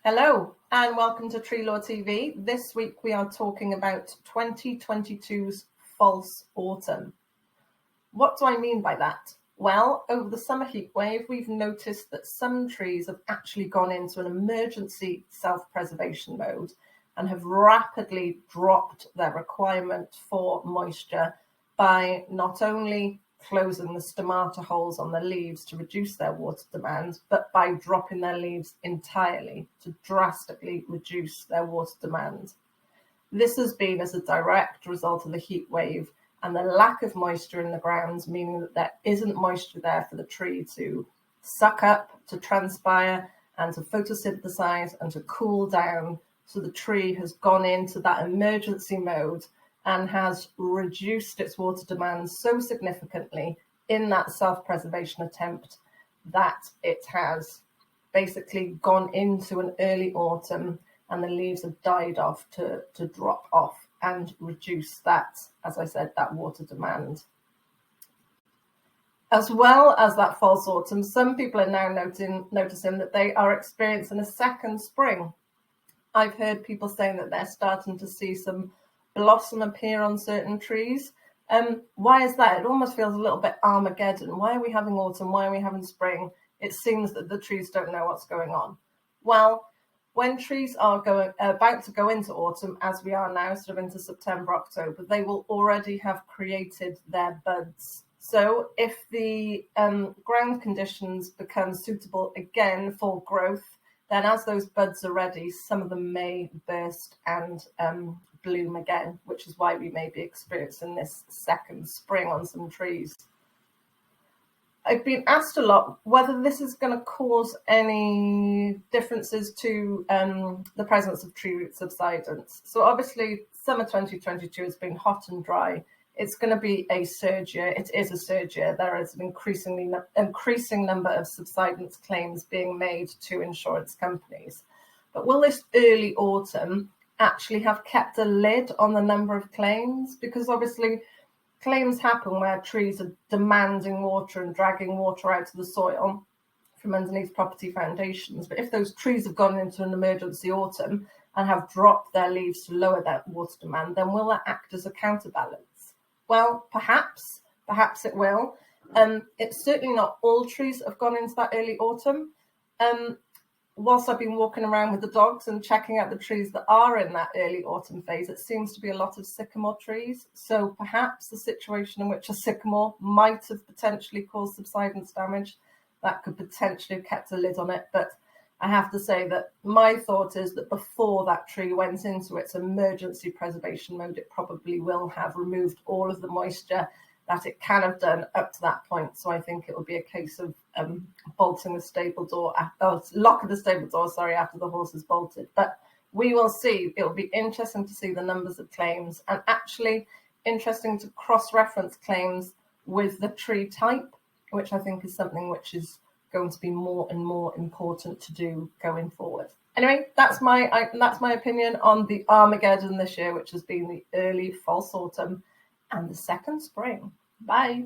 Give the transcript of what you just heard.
Hello and welcome to Tree Lore TV. This week we are talking about 2022's false autumn. What do I mean by that? Well, over the summer heat wave, we've noticed that some trees have actually gone into an emergency self-preservation mode and have rapidly dropped their requirement for moisture by not only closing the stomata holes on the leaves to reduce their water demand, but by dropping their leaves entirely to drastically reduce their water demand. This has been as a direct result of the heat wave and the lack of moisture in the ground, meaning that there isn't moisture there for the tree to suck up, to transpire, and to photosynthesize and to cool down. So the tree has gone into that emergency mode and has reduced its water demand so significantly in that self-preservation attempt that it has basically gone into an early autumn and the leaves have died off to drop off and reduce that, as I said, that water demand. As well as that false autumn, some people are now noticing that they are experiencing a second spring. I've heard people saying that they're starting to see some blossom appear on certain trees. Why is that? It almost feels a little bit Armageddon. Why are we having autumn? Why are we having spring? It seems that the trees don't know what's going on. Well, when trees are about to go into autumn, as we are now, sort of into September, October, they will already have created their buds. So if the ground conditions become suitable again for growth, then as those buds are ready, some of them may burst and bloom again, which is why we may be experiencing this second spring on some trees. I've been asked a lot whether this is going to cause any differences to the presence of tree root subsidence. So obviously summer 2022 has been hot and dry. It's going to be a surge year. It is a surge year. There is an increasing number of subsidence claims being made to insurance companies. But will this early autumn actually have kept a lid on the number of claims? Because obviously claims happen where trees are demanding water and dragging water out of the soil from underneath property foundations. But if those trees have gone into an emergency autumn and have dropped their leaves to lower that water demand, then will that act as a counterbalance? Well, perhaps it will. It's certainly not all trees that have gone into that early autumn. Whilst I've been walking around with the dogs and checking out the trees that are in that early autumn phase, it seems to be a lot of sycamore trees. So perhaps the situation in which a sycamore might have potentially caused subsidence damage, that could potentially have kept a lid on it. But I have to say that my thought is that before that tree went into its emergency preservation mode, it probably will have removed all of the moisture that it can have done up to that point. So I think it will be a case of bolting the stable door, locking the stable door, after the horse is bolted. But we will see. It will be interesting to see the numbers of claims, and actually interesting to cross-reference claims with the tree type, which I think is something which is going to be more and more important to do going forward. Anyway, that's my opinion on the Armageddon this year, which has been the early false autumn and the second spring. Bye.